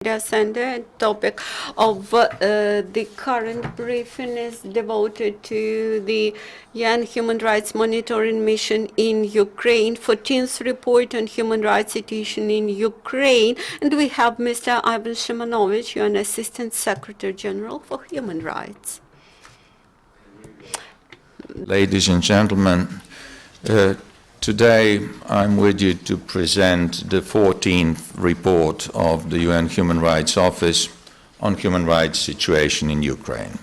And the topic of the current briefing is devoted to the UN Human Rights Monitoring Mission in Ukraine, 14th report on human rights situation in Ukraine. And we have Mr. Ivan Šimonović, UN Assistant Secretary General for Human Rights. Ladies and gentlemen, today I'm with you to present the 14th report of the UN Human Rights Office on human rights situation in Ukraine.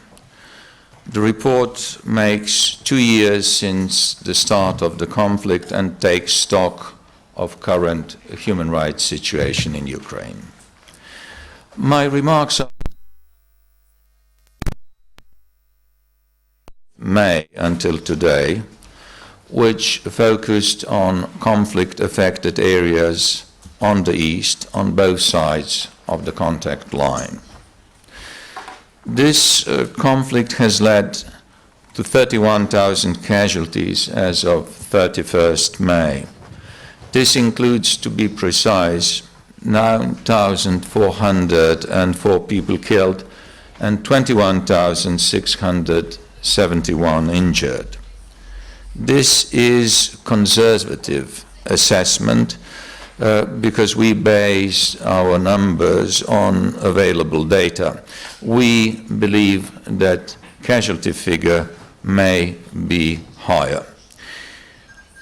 The report makes 2 years since the start of the conflict and takes stock of current human rights situation in Ukraine. My remarks are May until today, which focused on conflict-affected areas on the east, on both sides of the contact line. This conflict has led to 31,000 casualties as of 31st May. This includes, to be precise, 9,404 people killed and 21,671 injured. This is conservative assessment because we base our numbers on available data. We believe that casualty figure may be higher.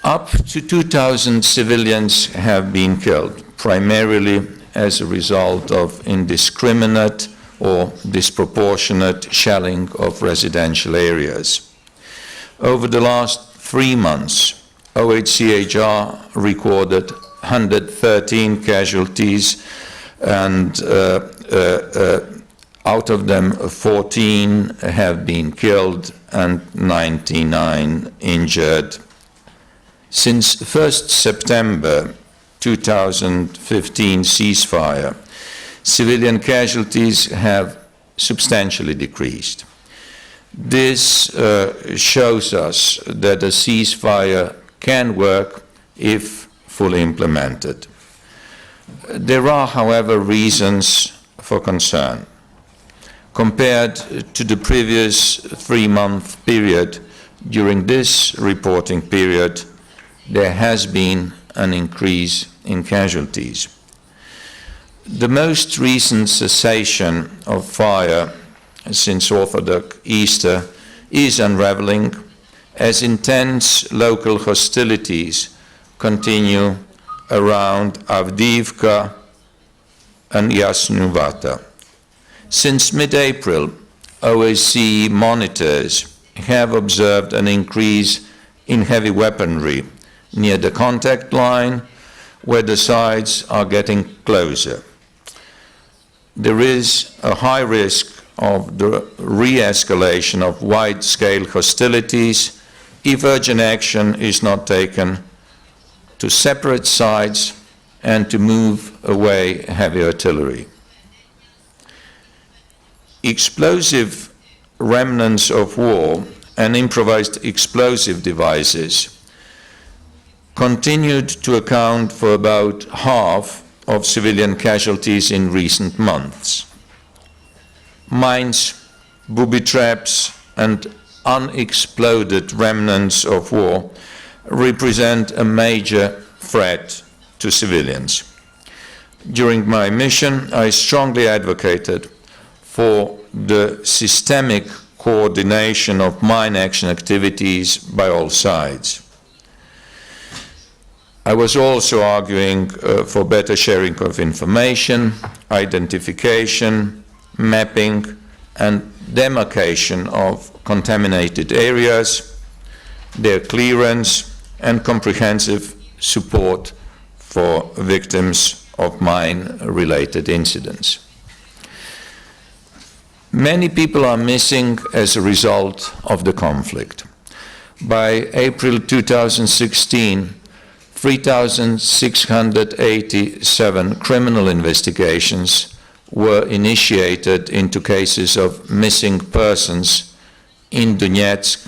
Up to 2,000 civilians have been killed, primarily as a result of indiscriminate or disproportionate shelling of residential areas. Over the last 3 months, OHCHR recorded 113 casualties, and out of them 14 have been killed and 99 injured. Since 1st September 2015 ceasefire, civilian casualties have substantially decreased. This shows us that a ceasefire can work if fully implemented. There are, however, reasons for concern. Compared to the previous 3-month period, during this reporting period, there has been an increase in casualties. The most recent cessation of fire since Orthodox Easter is unraveling as intense local hostilities continue around Avdiivka and Yasnuvata. Since mid-April, OSCE monitors have observed an increase in heavy weaponry near the contact line, where the sides are getting closer. There is a high risk of the re-escalation of wide-scale hostilities if urgent action is not taken to separate sides and to move away heavy artillery. Explosive remnants of war and improvised explosive devices continued to account for about half of civilian casualties in recent months. Mines, booby traps, and unexploded remnants of war represent a major threat to civilians. During my mission, I strongly advocated for the systemic coordination of mine action activities by all sides. I was also arguing for better sharing of information, identification, mapping, and demarcation of contaminated areas, their clearance, and comprehensive support for victims of mine-related incidents. Many people are missing as a result of the conflict. By April 2016, 3,687 criminal investigations were initiated into cases of missing persons in Donetsk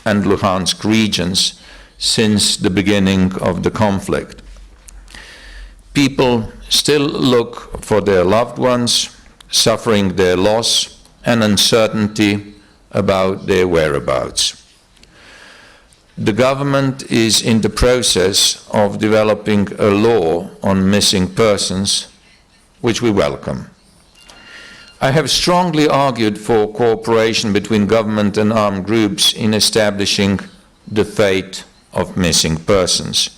and Luhansk regions since the beginning of the conflict. People still look for their loved ones, suffering their loss and uncertainty about their whereabouts. The government is in the process of developing a law on missing persons, which we welcome. I have strongly argued for cooperation between government and armed groups in establishing the fate of missing persons.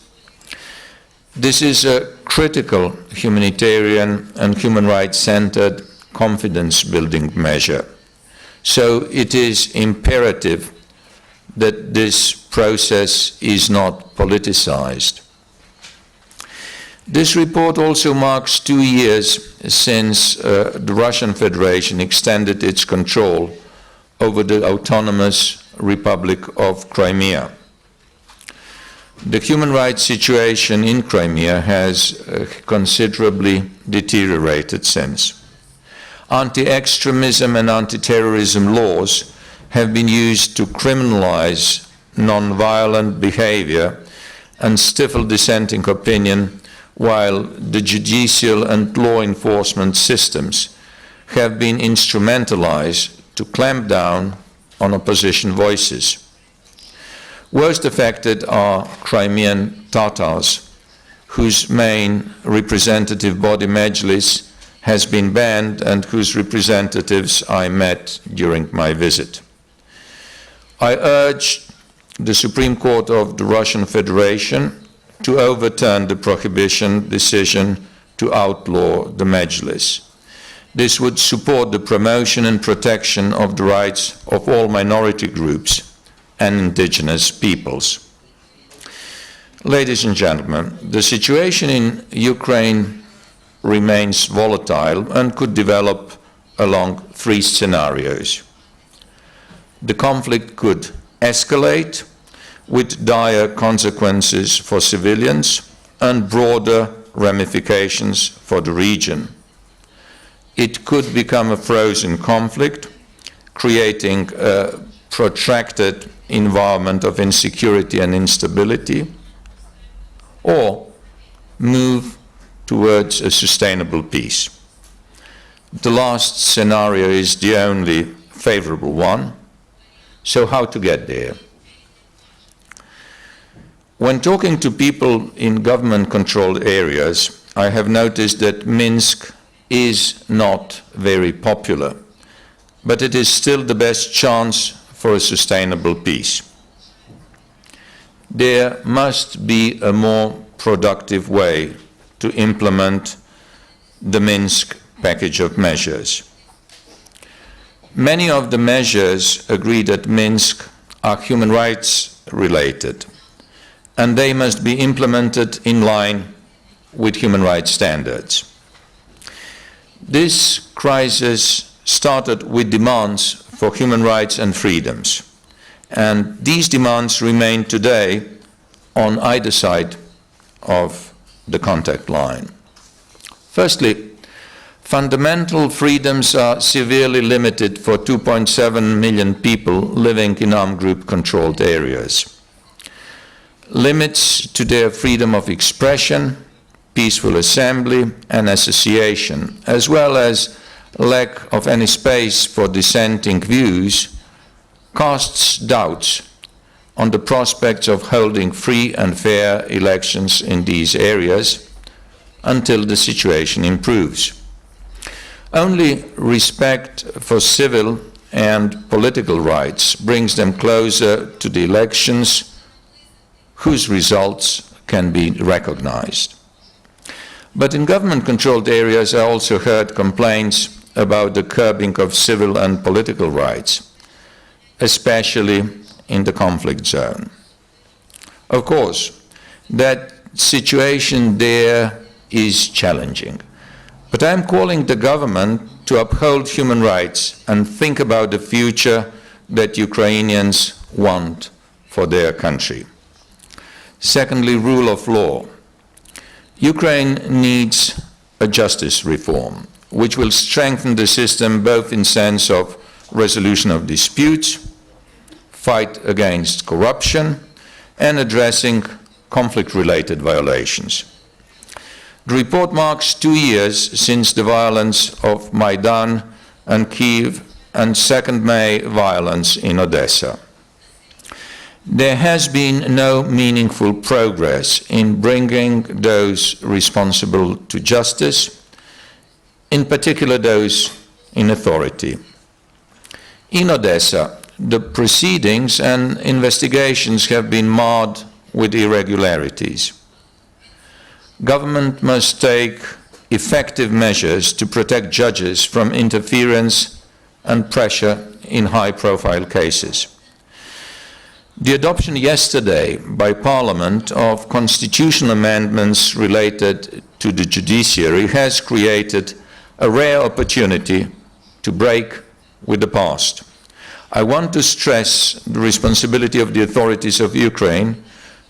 This is a critical humanitarian and human rights-centered confidence-building measure. So it is imperative that this process is not politicized. This report also marks 2 years since the Russian Federation extended its control over the autonomous Republic of Crimea. The human rights situation in Crimea has considerably deteriorated since. Anti-extremism and anti-terrorism laws have been used to criminalize non-violent behavior and stifle dissenting opinion, while the judicial and law enforcement systems have been instrumentalized to clamp down on opposition voices. Worst affected are Crimean Tatars, whose main representative body Mejlis has been banned and whose representatives I met during my visit. I urge the Supreme Court of the Russian Federation to overturn the prohibition decision to outlaw the Mejlis. This would support the promotion and protection of the rights of all minority groups and indigenous peoples. Ladies and gentlemen, the situation in Ukraine remains volatile and could develop along 3 scenarios. The conflict could escalate with dire consequences for civilians and broader ramifications for the region. It could become a frozen conflict, creating a protracted environment of insecurity and instability, or move towards a sustainable peace. The last scenario is the only favorable one, so how to get there? When talking to people in government-controlled areas, I have noticed that Minsk is not very popular, but it is still the best chance for a sustainable peace. There must be a more productive way to implement the Minsk package of measures. Many of the measures agreed at Minsk are human rights related, and they must be implemented in line with human rights standards. This crisis started with demands for human rights and freedoms, and these demands remain today on either side of the contact line. Firstly, fundamental freedoms are severely limited for 2.7 million people living in armed group-controlled areas. Limits to their freedom of expression, peaceful assembly and association, as well as lack of any space for dissenting views, casts doubts on the prospects of holding free and fair elections in these areas until the situation improves. Only respect for civil and political rights brings them closer to the elections whose results can be recognized. But in government-controlled areas, I also heard complaints about the curbing of civil and political rights, especially in the conflict zone. Of course, that situation there is challenging, but I'm calling the government to uphold human rights and think about the future that Ukrainians want for their country. Secondly, rule of law. Ukraine needs a justice reform, which will strengthen the system both in sense of resolution of disputes, fight against corruption, and addressing conflict-related violations. The report marks 2 years since the violence of Maidan and Kyiv and 2nd May violence in Odessa. There has been no meaningful progress in bringing those responsible to justice, in particular those in authority. In Odessa, the proceedings and investigations have been marred with irregularities. Government must take effective measures to protect judges from interference and pressure in high-profile cases. The adoption yesterday by Parliament of constitutional amendments related to the judiciary has created a rare opportunity to break with the past. I want to stress the responsibility of the authorities of Ukraine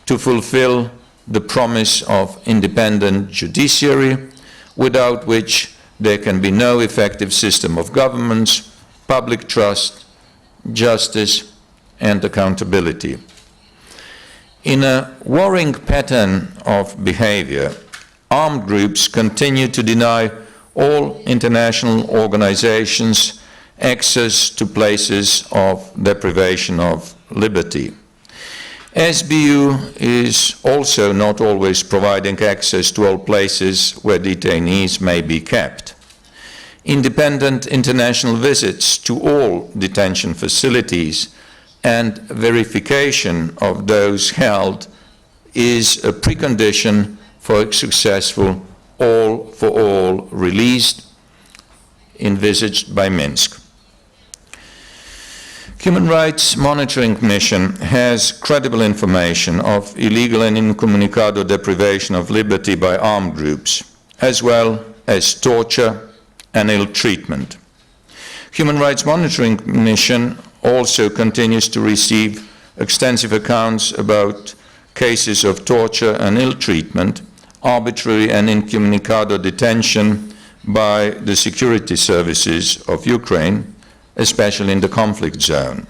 to fulfill the promise of independent judiciary, without which there can be no effective system of governance, public trust, justice, and accountability. In a worrying pattern of behavior, armed groups continue to deny all international organizations access to places of deprivation of liberty. SBU is also not always providing access to all places where detainees may be kept. Independent international visits to all detention facilities and verification of those held is a precondition for a successful all-for-all release envisaged by Minsk. Human Rights Monitoring Mission has credible information of illegal and incommunicado deprivation of liberty by armed groups, as well as torture and ill treatment. Human Rights Monitoring Mission also continues to receive extensive accounts about cases of torture and ill treatment, arbitrary and incommunicado detention by the security services of Ukraine, especially in the conflict zone.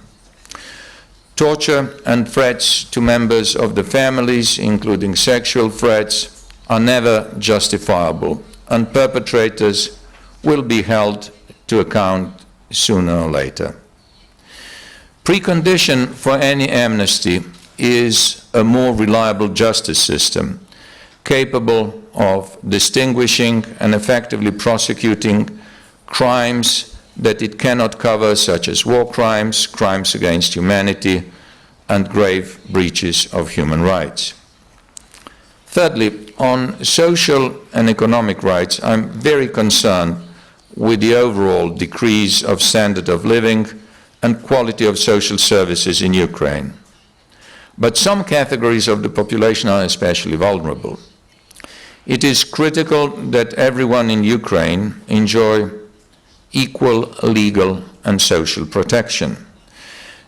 Torture and threats to members of the families, including sexual threats, are never justifiable, and perpetrators will be held to account sooner or later. Precondition for any amnesty is a more reliable justice system, capable of distinguishing and effectively prosecuting crimes that it cannot cover, such as war crimes, crimes against humanity, and grave breaches of human rights. Thirdly, on social and economic rights, I'm very concerned with the overall decrease of standard of living and quality of social services in Ukraine. But some categories of the population are especially vulnerable. It is critical that everyone in Ukraine enjoy equal legal and social protection.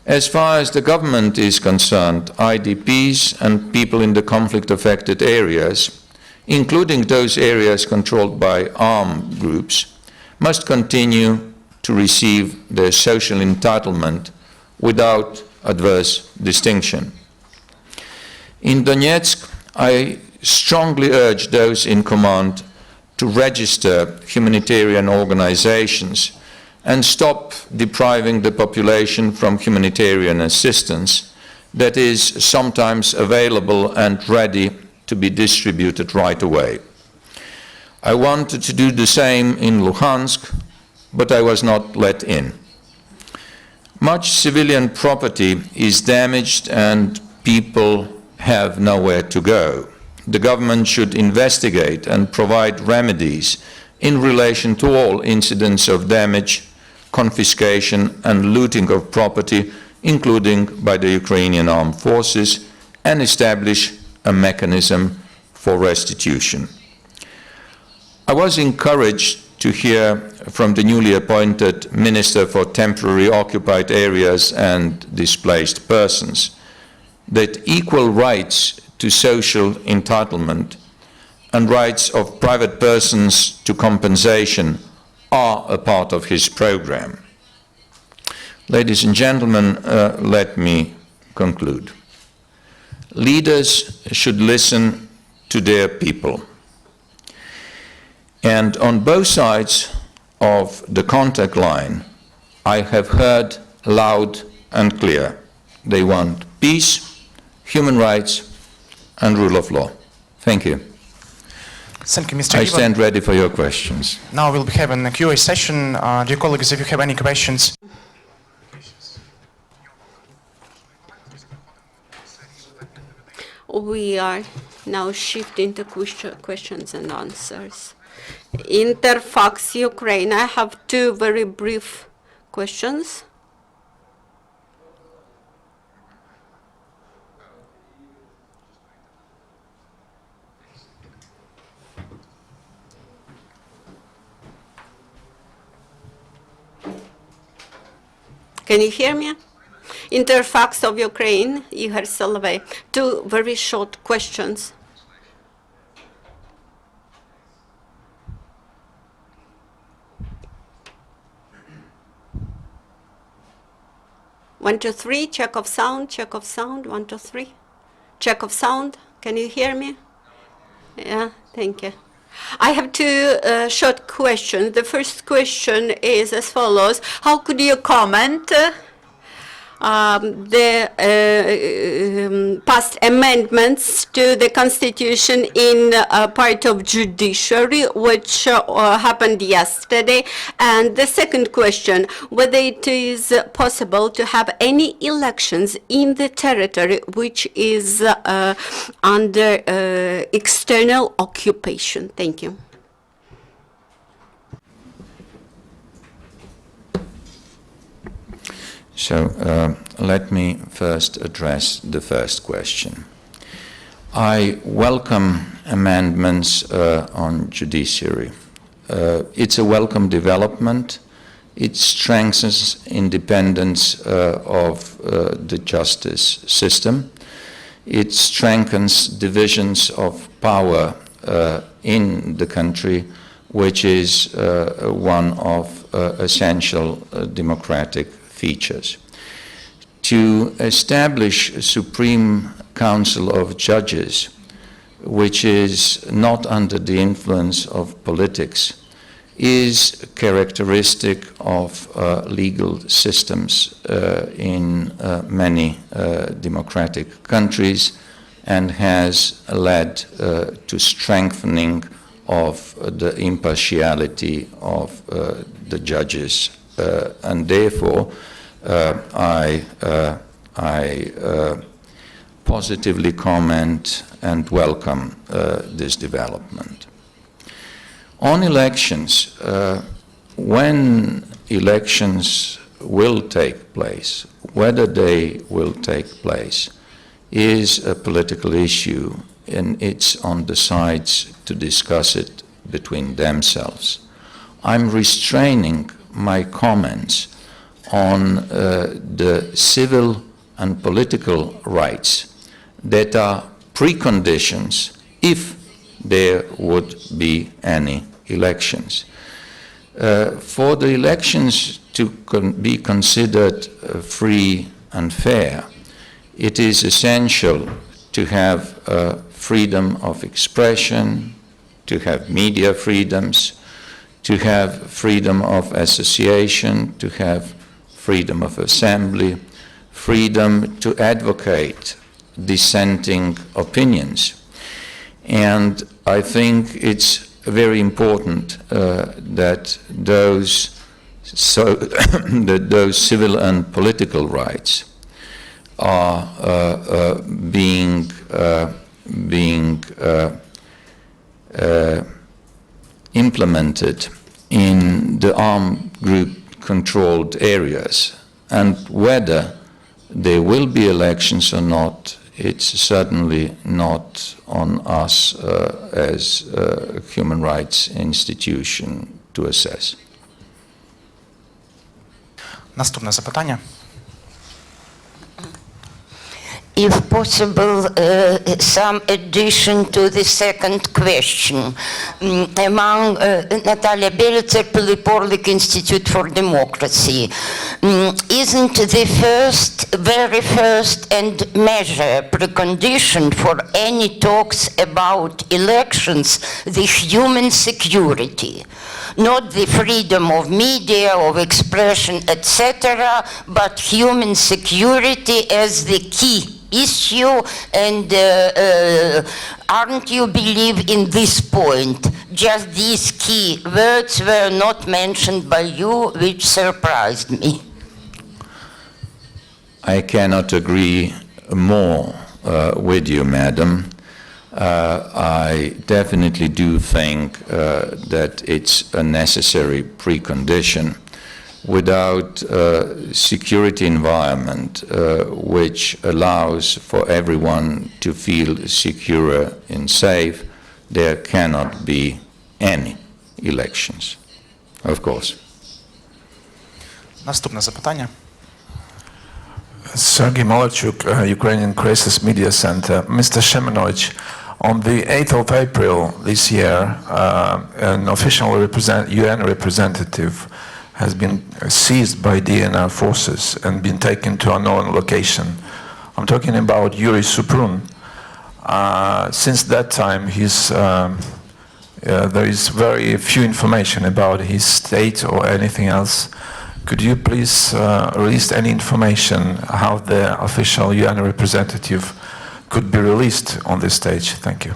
As far as the government is concerned, IDPs and people in the conflict-affected areas, including those areas controlled by armed groups, must continue to receive their social entitlement without adverse distinction. In Donetsk, I strongly urge those in command to register humanitarian organizations and stop depriving the population from humanitarian assistance that is sometimes available and ready to be distributed right away. I wanted to do the same in Luhansk, but I was not let in. Much civilian property is damaged and people have nowhere to go. The government should investigate and provide remedies in relation to all incidents of damage, confiscation and looting of property, including by the Ukrainian armed forces, and establish a mechanism for restitution. I was encouraged to hear from the newly appointed Minister for Temporary Occupied Areas and Displaced Persons that equal rights to social entitlement and rights of private persons to compensation are a part of his program. Ladies and gentlemen, let me conclude. Leaders should listen to their people. And on both sides of the contact line, I have heard loud and clear. They want peace, human rights, and rule of law. Thank you. Thank you, Mr. I Ivan. stand ready for your questions. Now we'll be having a Q&A session. Dear colleagues, if you have any questions. We are now shifting to questions and answers. Interfax Ukraine. I have two very brief questions. Can you hear me? Interfax of Ukraine, Igor Solovey. Two very short questions. One, two, three, check of sound, check of sound, 1, 2, 3. Check of sound, can you hear me? Yeah, thank you. I have two short questions. The first question is as follows. How could you comment the past amendments to the Constitution in part of judiciary, which happened yesterday? And the second question, whether it is possible to have any elections in the territory which is under external occupation. Thank you. So let me first address the first question. I welcome amendments on judiciary. It's a welcome development. It strengthens independence of the justice system. It strengthens divisions of power in the country, which is one of essential democratic features. To establish a Supreme Council of Judges, which is not under the influence of politics, is characteristic of legal systems in many democratic countries and has led to strengthening of the impartiality of the judges. And therefore, I positively comment and welcome this development. On elections, when elections will take place, whether they will take place, is a political issue, and it's on the sides to discuss it between themselves. I'm restraining my comments on the civil and political rights that are preconditions if there would be any elections. For the elections to be considered free and fair, it is essential to have freedom of expression, to have media freedoms, to have freedom of association, to have freedom of assembly, freedom to advocate dissenting opinions. And I think it's very important that those civil and political rights are being implemented in the armed group controlled areas, and whether there will be elections or not, it's certainly not on us as a human rights institution to assess. Наступне запитання. If possible, some addition to the second question. Among Natalia Belitzer, Piliporlik Institute for Democracy. isn't the very first and measure precondition for any talks about elections the human security? Not the freedom of media, of expression, etc., but human security as the key issue, and aren't you believe in this point? Just these key words were not mentioned by you, which surprised me. I cannot agree more with you, madam. I definitely do think that it's a necessary precondition. Without a security environment which allows for everyone to feel secure and safe, there cannot be any elections, of course. Наступне запитання. Sergei Malachuk, Ukrainian Crisis Media Center. Mr. Šimonović, on the 8th of April this year, an official UN representative has been seized by DNR forces and been taken to a unknown location. I'm talking about Yuri Suprun. Since that time, there is very few information about his state or anything else. Could you please release any information how the official UN representative could be released on this stage? Thank you.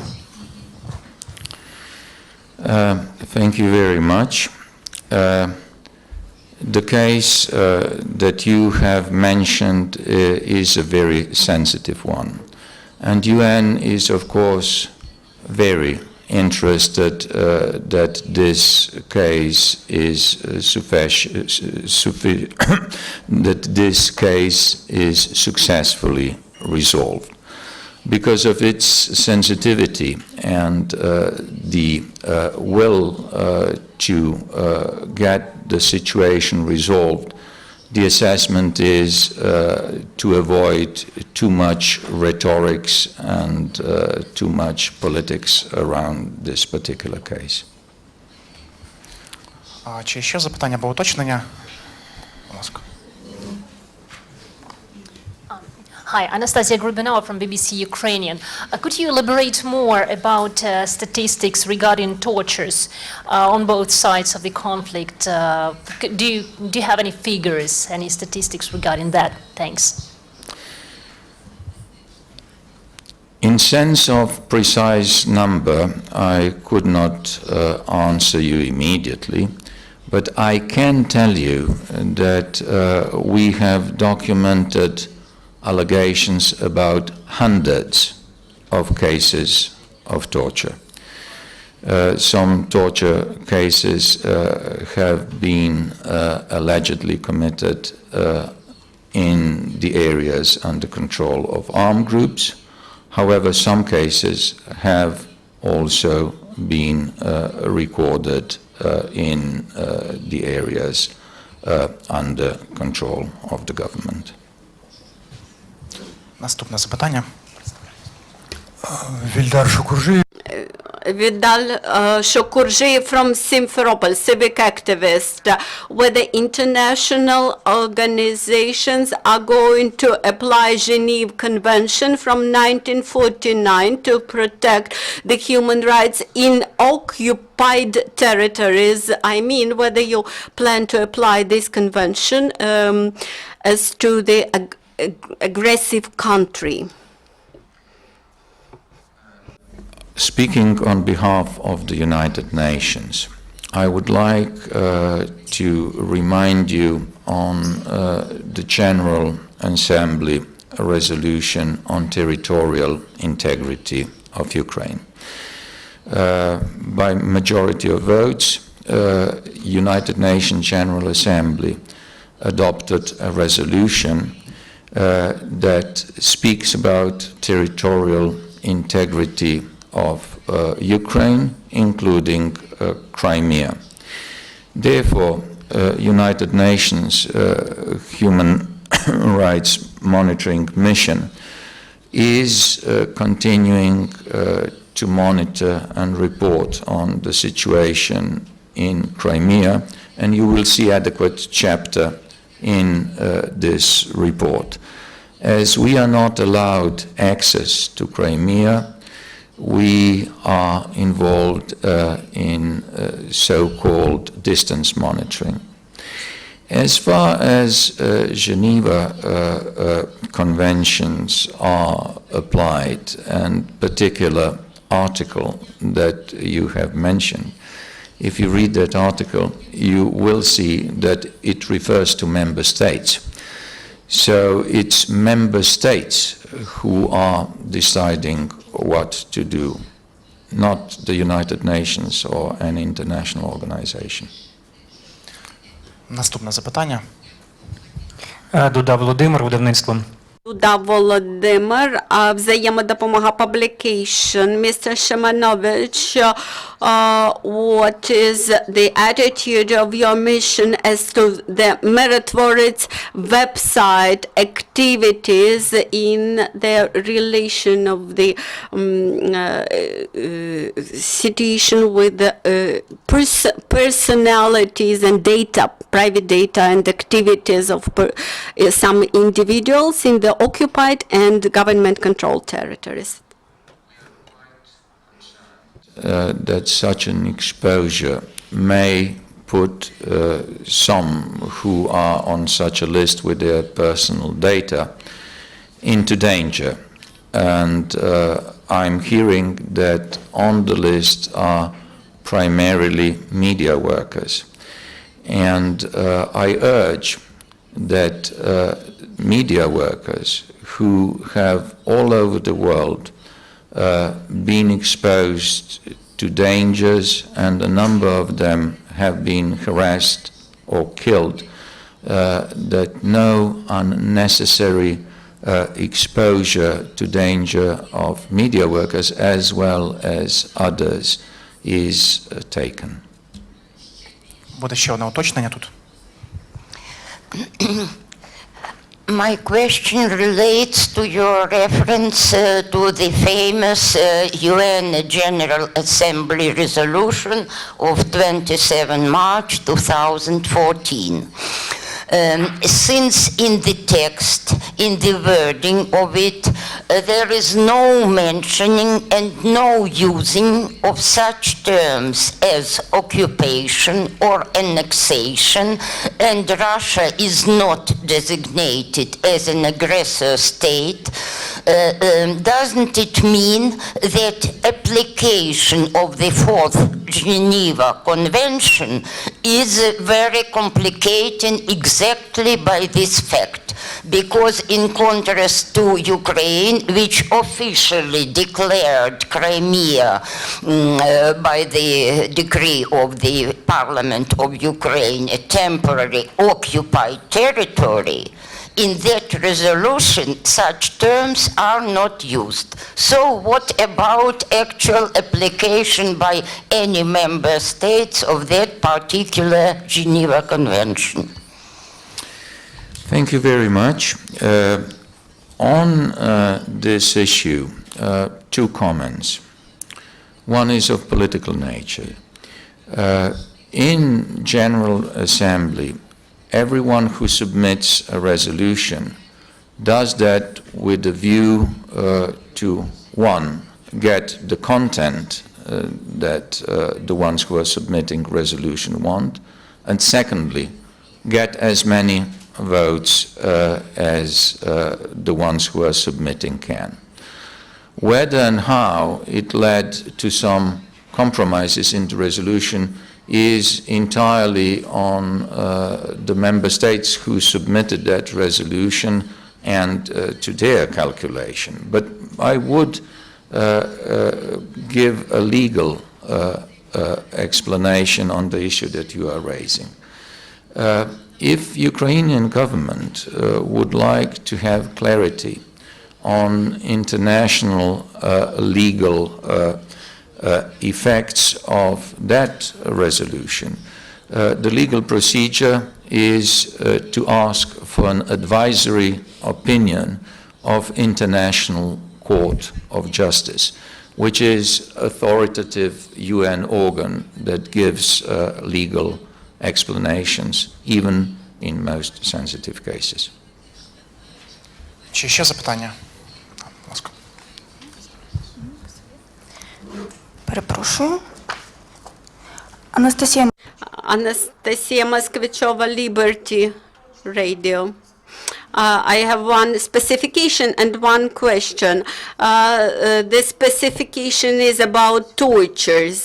Thank you very much. The case that you have mentioned is a very sensitive one. And UN is, of course, very interested that this case is that this case is successfully resolved. Because of its sensitivity and the will to get the situation resolved, the assessment is to avoid too much rhetorics and too much politics around this particular case. Чи ще запитання або уточнення? Будь ласка. Hi, Anastasia Gribinova from BBC Ukrainian. Could you elaborate more about statistics regarding tortures on both sides of the conflict? Do you have any figures, any statistics regarding that? Thanks. In sense of precise number, I could not answer you immediately, but I can tell you that we have documented allegations about hundreds of cases of torture. Some torture cases have been allegedly committed in the areas under control of armed groups. However, some cases have also been recorded in the areas under control of the government. Наступне запитання. Вільдар Шукуржи. Vidal Shokurji from Simferopol, civic activist, whether international organizations are going to apply Geneva Convention from 1949 to protect the human rights in occupied territories. I mean, whether you plan to apply this convention as to the aggressive country. Speaking on behalf of the United Nations, I would like to remind you on the General Assembly resolution on territorial integrity of Ukraine. By majority of votes, United Nations General Assembly adopted a resolution that speaks about territorial integrity of Ukraine, including Crimea. Therefore, United Nations Human Rights Monitoring Mission is continuing to monitor and report on the situation in Crimea, and you will see adequate chapter in this report. As we are not allowed access to Crimea, we are involved in so-called distance monitoring. As far as Geneva conventions are applied, and particular article that you have mentioned, if you read that article, you will see that it refers to member states. So it's member states who are deciding what to do, not the United Nations or an international organization. Наступне запитання. Дуда Володимир, видавництво. Дуда Володимир, взаємодопомога publication. Mr. Šimonović, what is the attitude of your mission as to the meritorious website activities in the relation of the situation with the personalities and data, private data and activities of some individuals in the occupied and government-controlled territories? That such an exposure may put some who are on such a list with their personal data into danger. And I'm hearing that on the list are primarily media workers. And I urge that media workers who have all over the world been exposed to dangers, and a number of them have been harassed or killed, that no unnecessary exposure to danger of media workers as well as others is taken. Буде ще одне уточнення тут. My question relates to your reference to the famous UN General Assembly resolution of 27 March 2014. Since in the text, in the wording of it, there is no mentioning and no using of such terms as occupation or annexation, and Russia is not designated as an aggressor state, doesn't it mean that application of the Fourth Geneva Convention is very complicated exactly by this fact? Because in contrast to Ukraine, which officially declared Crimea by the decree of the Parliament of Ukraine a temporary occupied territory, in that resolution such terms are not used. So what about actual application by any member states of that particular Geneva Convention? Thank you very much. On this issue, two comments. One is of political nature. In General Assembly, everyone who submits a resolution does that with a view to, one, get the content that the ones who are submitting resolution want, and secondly, get as many votes as the ones who are submitting can. Whether and how it led to some compromises in the resolution is entirely on the member states who submitted that resolution and to their calculation. But I would give a legal explanation on the issue that you are raising. If Ukrainian government would like to have clarity on international legal effects of that resolution, the legal procedure is to ask for an advisory opinion of International Court of Justice, which is authoritative UN organ that gives legal explanations, even in most sensitive cases. Чи ще запитання? Так, будь ласка. Перепрошую. Анастасія. Anastasia Moskvichova, Liberty Radio. I have one specification and one question. The specification is about tortures.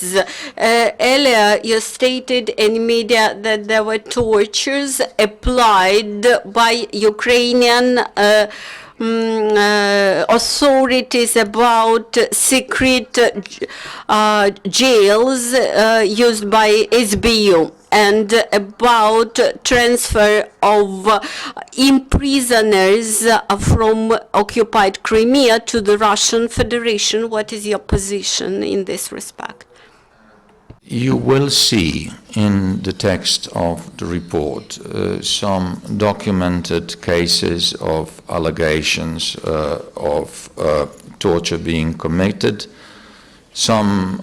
Earlier, you stated in media that there were tortures applied by Ukrainian authorities about secret jails used by SBU and about transfer of imprisoners from occupied Crimea to the Russian Federation. What is your position in this respect? You will see in the text of the report some documented cases of allegations of torture being committed, some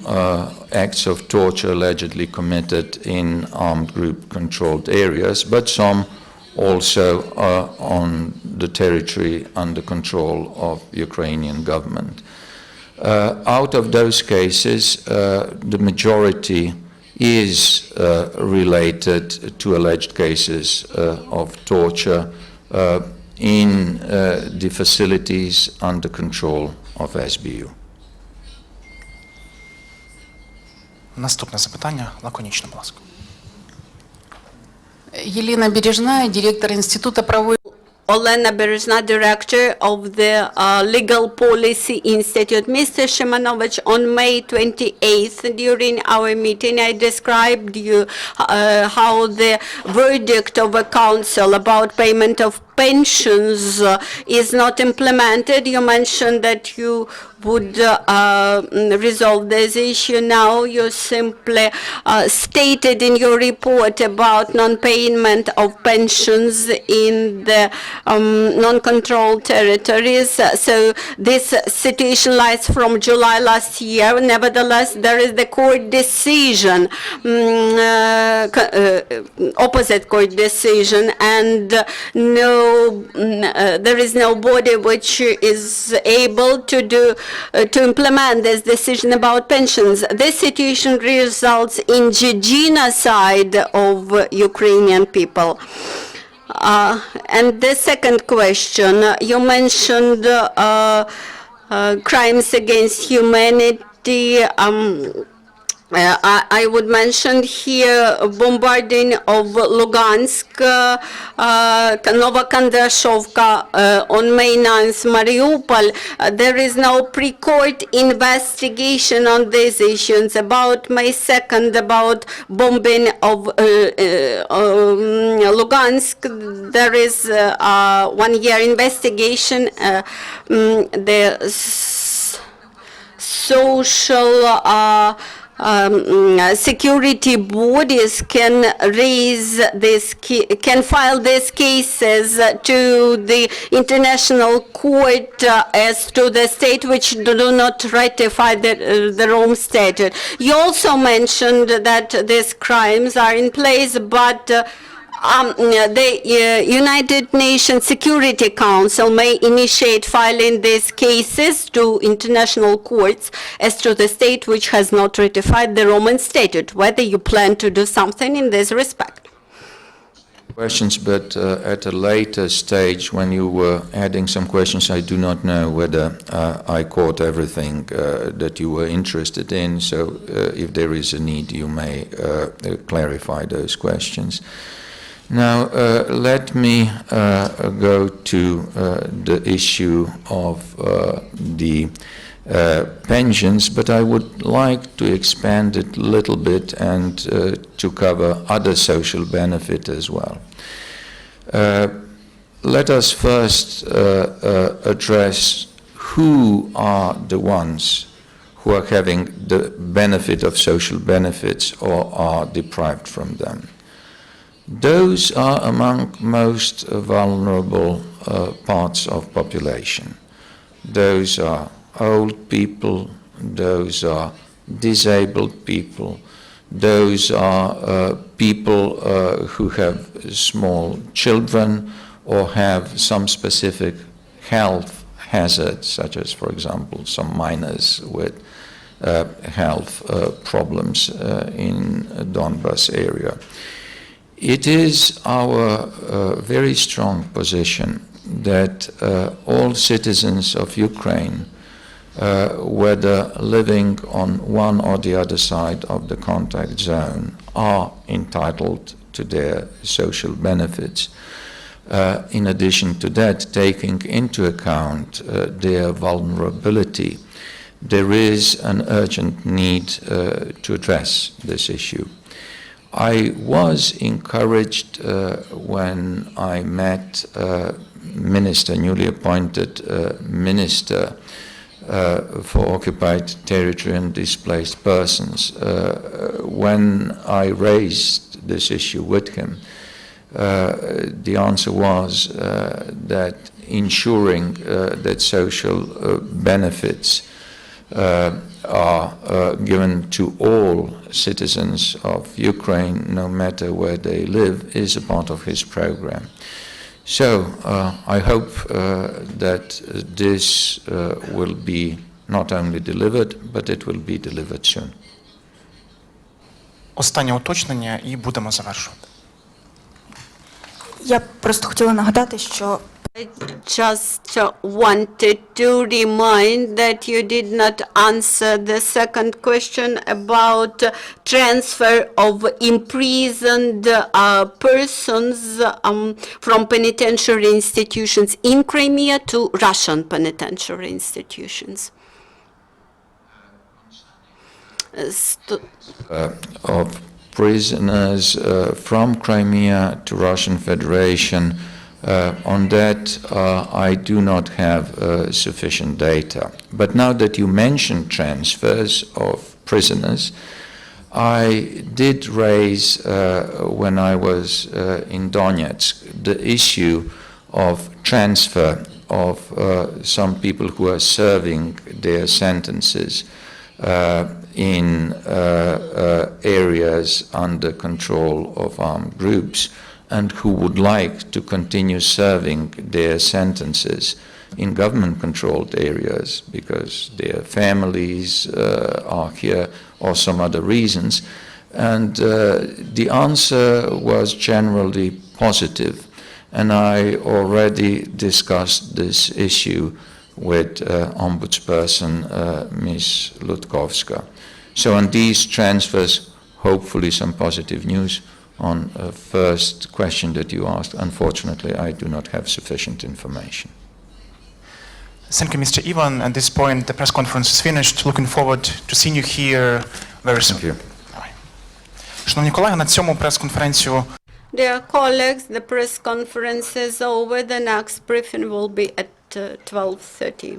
acts of torture allegedly committed in armed group controlled areas, but some also on the territory under control of Ukrainian government. Out of those cases, the majority is related to alleged cases of torture in the facilities under control of SBU. Наступне запитання, лаконічно, будь ласка. Елена Бережная, директор Института правовой... Olena Berezhna, director of the Legal Policy Institute. Mr. Šimonović, on May 28th, during our meeting, I described you how the verdict of a council about payment of pensions is not implemented. You mentioned that you would resolve this issue. Now you simply stated in your report about non-payment of pensions in the non-controlled territories. So this situation lies from July last year. Nevertheless, there is the court decision, opposite court decision, and there is no body which is able to implement this decision about pensions. This situation results in genocide of Ukrainian people. And the second question, you mentioned crimes against humanity. I would mention here bombarding of Lugansk, Novokondrashovka on May 9th, Mariupol. There is no pre-court investigation on these issues. About May 2nd, about bombing of Lugansk, there is a one-year investigation. The social security bodies can file these cases to the international court as to the state which do not ratify the Rome Statute. You also mentioned that these crimes are in place, but the United Nations Security Council may initiate filing these cases to international courts as to the state which has not ratified the Roman Statute, whether you plan to do something in this respect. Questions, but at a later stage, when you were adding some questions, I do not know whether I caught everything that you were interested in, so if there is a need, you may clarify those questions. Now, let me go to the issue of the pensions, but I would like to expand it a little bit and to cover other social benefit as well. Let us first address who are the ones who are having the benefit of social benefits or are deprived from them. Those are among most vulnerable parts of population. Those are old people, those are disabled people, those are people who have small children or have some specific health hazards, such as, for example, some minors with health problems in Donbas area. It is our very strong position that all citizens of Ukraine, whether living on one or the other side of the contact zone, are entitled to their social benefits. In addition to that, taking into account their vulnerability, there is an urgent need to address this issue. I was encouraged when I met newly appointed Minister for Occupied Territory and Displaced Persons. When I raised this issue with him, the answer was that ensuring that social benefits are given to all citizens of Ukraine, no matter where they live, is a part of his program. So I hope that this will be not only delivered, but it will be delivered soon. Останнє уточнення і будемо завершувати. Я просто хотіла нагадати, що I just wanted to remind that you did not answer the second question about transfer of imprisoned persons from penitentiary institutions in Crimea to Russian penitentiary institutions. Of prisoners from Crimea to Russian Federation. On that, I do not have sufficient data. But now that you mentioned transfers of prisoners, I did raise, when I was in Donetsk, the issue of transfer of some people who are serving their sentences in areas under control of armed groups, and who would like to continue serving their sentences in government-controlled areas because their families are here or some other reasons. And the answer was generally positive. And I already discussed this issue with Ombudsperson Ms. Lutkovska. So on these transfers, hopefully some positive news. On a first question that you asked, unfortunately, I do not have sufficient information. Thank you, Mr. Ivan. At this point, the press conference is finished. Looking forward to seeing you here very soon. Thank you. Шановні колеги, на цьому прес-конференцію Dear colleagues, the press conference is over. The next briefing will be at 12:30.